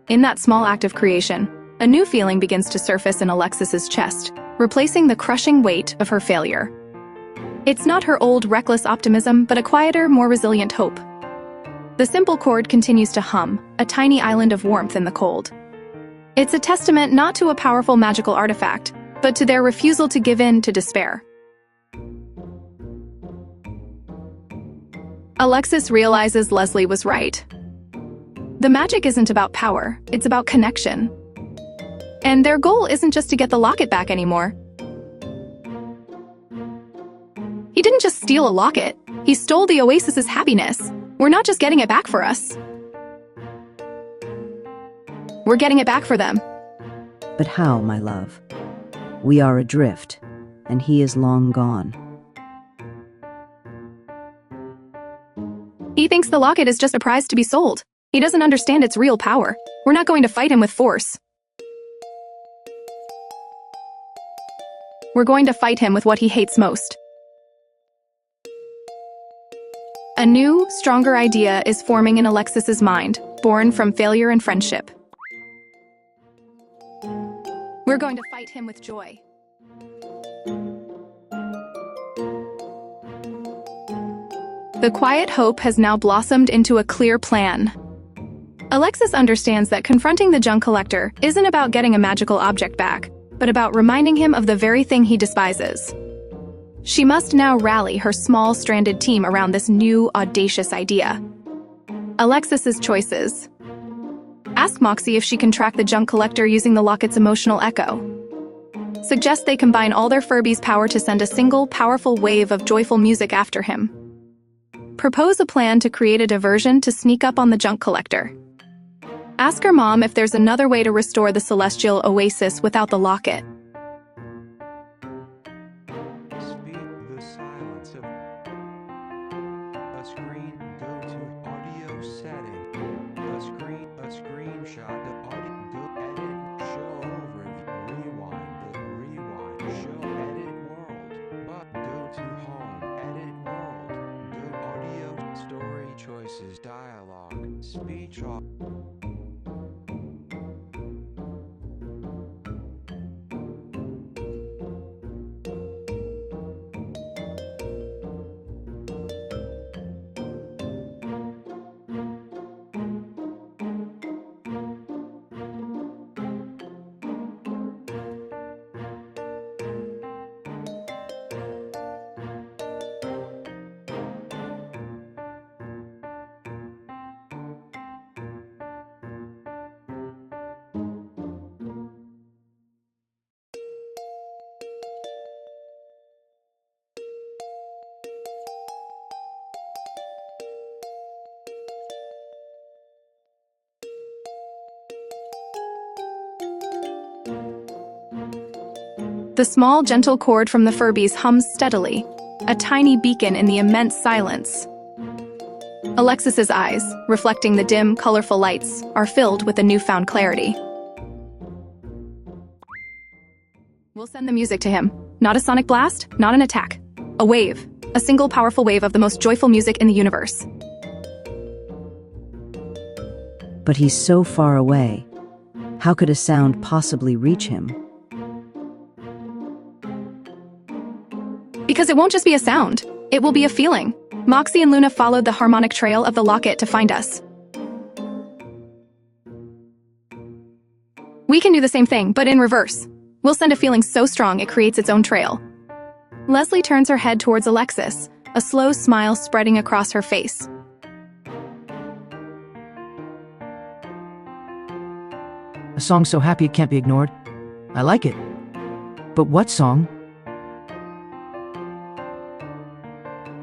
In that small act of creation, a new feeling begins to surface in Alexis's chest, replacing the crushing weight of her failure. It's not her old, reckless optimism, but a quieter, more resilient hope. The simple chord continues to hum, a tiny island of warmth in the cold. It's a testament not to a powerful magical artifact, but to their refusal to give in to despair. Alexis realizes Leslie was right. The magic isn't about power, it's about connection. And their goal isn't just to get the locket back anymore. He didn't just steal a locket, he stole the Oasis's happiness. We're not just getting it back for us. We're getting it back for them. But how, my love? We are adrift, and he is long gone. He thinks the locket is just a prize to be sold. He doesn't understand its real power. We're not going to fight him with force. We're going to fight him with what he hates most. A new, stronger idea is forming in Alexis's mind, born from failure and friendship. We're going to fight him with joy. The quiet hope has now blossomed into a clear plan. Alexis understands that confronting the junk collector isn't about getting a magical object back, but about reminding him of the very thing he despises. She must now rally her small, stranded team around this new, audacious idea. Alexis's choices. Ask Moxie if she can track the junk collector using the locket's emotional echo. Suggest they combine all their Furbies' power to send a single, powerful wave of joyful music after him. Propose a plan to create a diversion to sneak up on the junk collector. Ask her mom if there's another way to restore the celestial oasis without the locket. Speak the silence of a screen. Go to audio setting. A screenshot of audio. Go edit. Show overview. Rewind. Show edit world. But go to home. Edit world. Go audio. Story choices. Dialogue. Speech off. The small, gentle chord from the Furbies hums steadily, a tiny beacon in the immense silence. Alexis's eyes, reflecting the dim, colorful lights, are filled with a newfound clarity. We'll send the music to him. Not a sonic blast, not an attack. A wave. A single powerful wave of the most joyful music in the universe. But he's so far away. How could a sound possibly reach him? Because it won't just be a sound. It will be a feeling. Moxie and Luna followed the harmonic trail of the locket to find us. We can do the same thing, but in reverse. We'll send a feeling so strong it creates its own trail. Leslie turns her head towards Alexis, a slow smile spreading across her face. A song so happy it can't be ignored. I like it. But what song?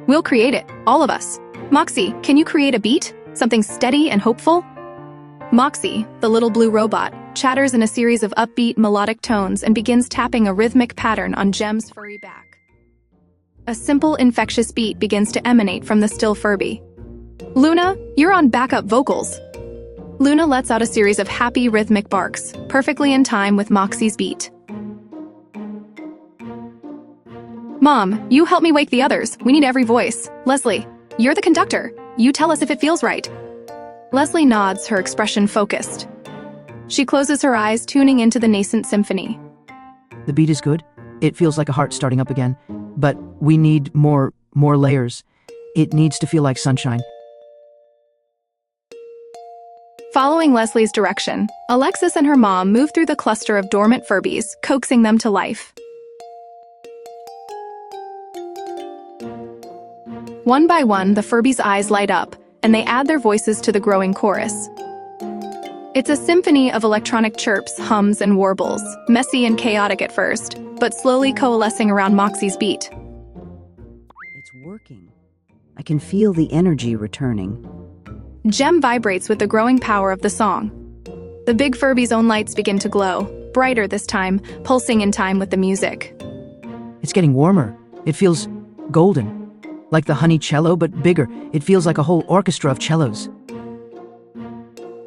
We'll create it, all of us. Moxie, can you create a beat? Something steady and hopeful? Moxie, the little blue robot, chatters in a series of upbeat, melodic tones and begins tapping a rhythmic pattern on Jem's furry back. A simple, infectious beat begins to emanate from the still Furby. Luna, you're on backup vocals. Luna lets out a series of happy, rhythmic barks, perfectly in time with Moxie's beat. Mom, you help me wake the others. We need every voice. Leslie, you're the conductor. You tell us if it feels right. Leslie nods, her expression focused. She closes her eyes, tuning into the nascent symphony. The beat is good. It feels like a heart starting up again. But we need more layers. It needs to feel like sunshine. Following Leslie's direction, Alexis and her mom move through the cluster of dormant Furbies, coaxing them to life. One by one, the Furbies' eyes light up, and they add their voices to the growing chorus. It's a symphony of electronic chirps, hums, and warbles, messy and chaotic at first, but slowly coalescing around Moxie's beat. It's working. I can feel the energy returning. Jem vibrates with the growing power of the song. The big Furby's own lights begin to glow, brighter this time, pulsing in time with the music. It's getting warmer. It feels golden. Like the honey cello, but bigger. It feels like a whole orchestra of cellos.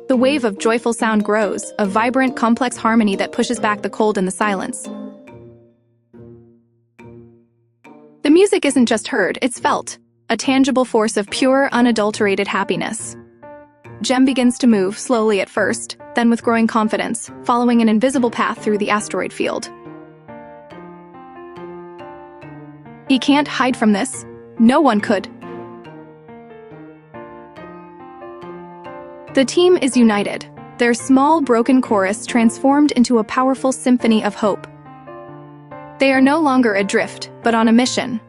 The wave of joyful sound grows, a vibrant, complex harmony that pushes back the cold and the silence. The music isn't just heard, it's felt, a tangible force of pure, unadulterated happiness. Jem begins to move, slowly at first, then with growing confidence, following an invisible path through the asteroid field. He can't hide from this. No one could. The team is united, their small, broken chorus transformed into a powerful symphony of hope. They are no longer adrift, but on a mission,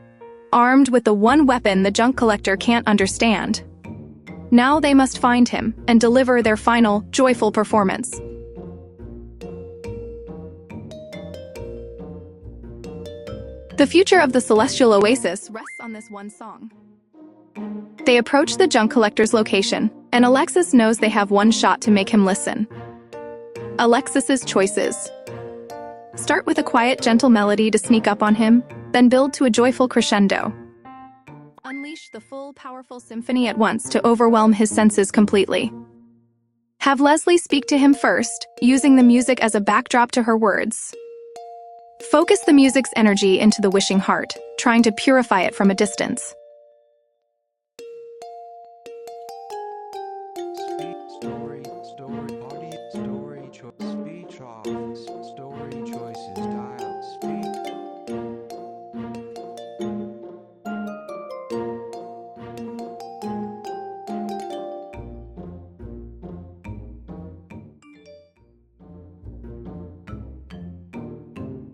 armed with the one weapon the junk collector can't understand. Now they must find him and deliver their final, joyful performance. The future of the Celestial Oasis rests on this one song. They approach the junk collector's location, and Alexis knows they have one shot to make him listen. Alexis's choices. Start with a quiet, gentle melody to sneak up on him, then build to a joyful crescendo. Unleash the full, powerful symphony at once to overwhelm his senses completely. Have Leslie speak to him first, using the music as a backdrop to her words. Focus the music's energy into the wishing heart, trying to purify it from a distance. Speech off, story choices, dial, speak.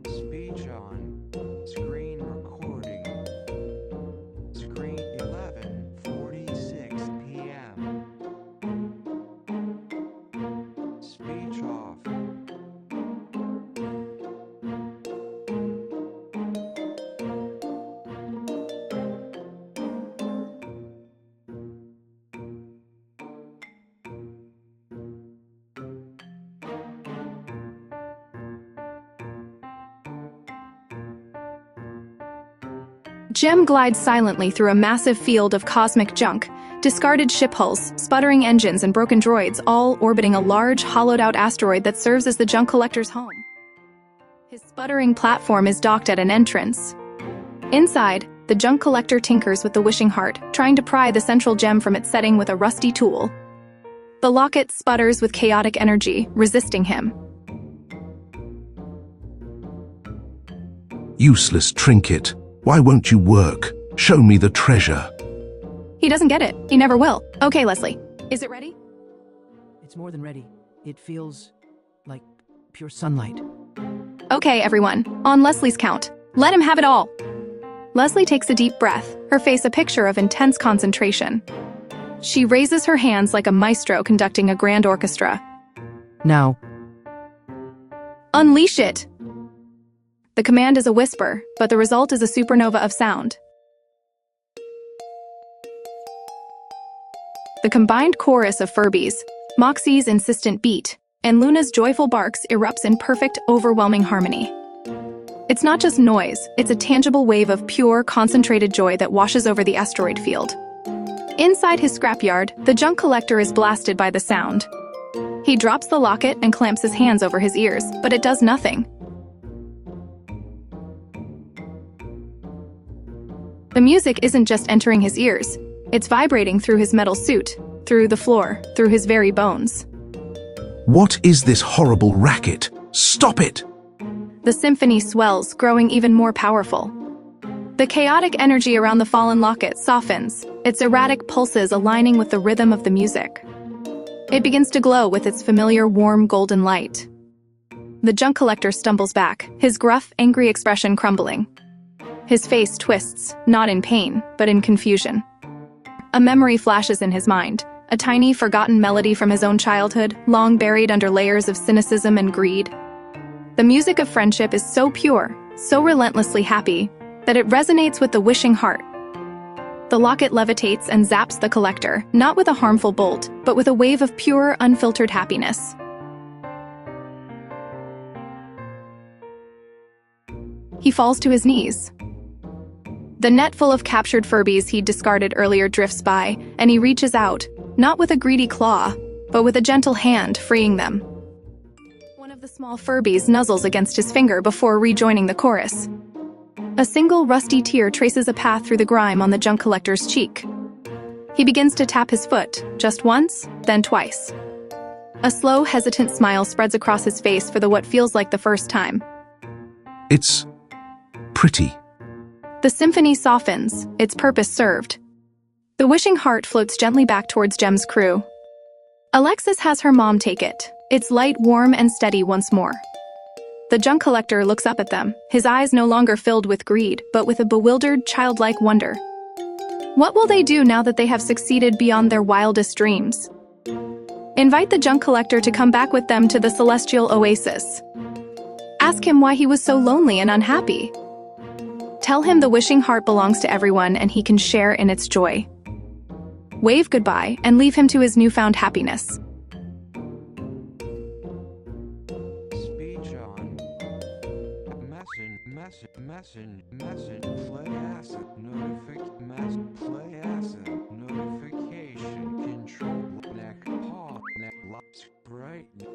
Speech on, screen recording, screen 11:46 p.m. Speech off. Jem glides silently through a massive field of cosmic junk, discarded ship hulls, sputtering engines, and broken droids, all orbiting a large, hollowed-out asteroid that serves as the junk collector's home. His sputtering platform is docked at an entrance. Inside, the junk collector tinkers with the wishing heart, trying to pry the central gem from its setting with a rusty tool. The locket sputters with chaotic energy, resisting him. Useless trinket. Why won't you work? Show me the treasure. He doesn't get it. He never will. Okay, Leslie. Is it ready? It's more than ready. It feels like pure sunlight. Okay, everyone. On Leslie's count. Let him have it all. Leslie takes a deep breath, her face a picture of intense concentration. She raises her hands like a maestro conducting a grand orchestra. Now, Unleash it! The command is a whisper, but the result is a supernova of sound. The combined chorus of Furbies, Moxie's insistent beat, and Luna's joyful barks erupts in perfect, overwhelming harmony. It's not just noise, it's a tangible wave of pure, concentrated joy that washes over the asteroid field. Inside his scrapyard, the junk collector is blasted by the sound. He drops the locket and clamps his hands over his ears, but it does nothing. The music isn't just entering his ears, it's vibrating through his metal suit, through the floor, through his very bones. What is this horrible racket? Stop it! The symphony swells, growing even more powerful. The chaotic energy around the fallen locket softens, its erratic pulses aligning with the rhythm of the music. It begins to glow with its familiar warm golden light. The junk collector stumbles back, his gruff, angry expression crumbling. His face twists, not in pain, but in confusion. A memory flashes in his mind, a tiny, forgotten melody from his own childhood, long buried under layers of cynicism and greed. The music of friendship is so pure, so relentlessly happy, that it resonates with the wishing heart. The locket levitates and zaps the collector, not with a harmful bolt, but with a wave of pure, unfiltered happiness. He falls to his knees. The net full of captured Furbies he'd discarded earlier drifts by, and he reaches out, not with a greedy claw, but with a gentle hand, freeing them. One of the small Furbies nuzzles against his finger before rejoining the chorus. A single rusty tear traces a path through the grime on the junk collector's cheek. He begins to tap his foot, just once, then twice. A slow, hesitant smile spreads across his face for what feels like the first time. It's pretty. The symphony softens, its purpose served. The wishing heart floats gently back towards Jem's crew. Alexis has her mom take it, its light warm and steady once more. The junk collector looks up at them, his eyes no longer filled with greed, but with a bewildered, childlike wonder. What will they do now that they have succeeded beyond their wildest dreams? Invite the junk collector to come back with them to the celestial oasis. Ask him why he was so lonely and unhappy. Tell him the wishing heart belongs to everyone and he can share in its joy. Wave goodbye and leave him to his newfound happiness. Speech on. Play asset notification control neck paw neck lights brightness.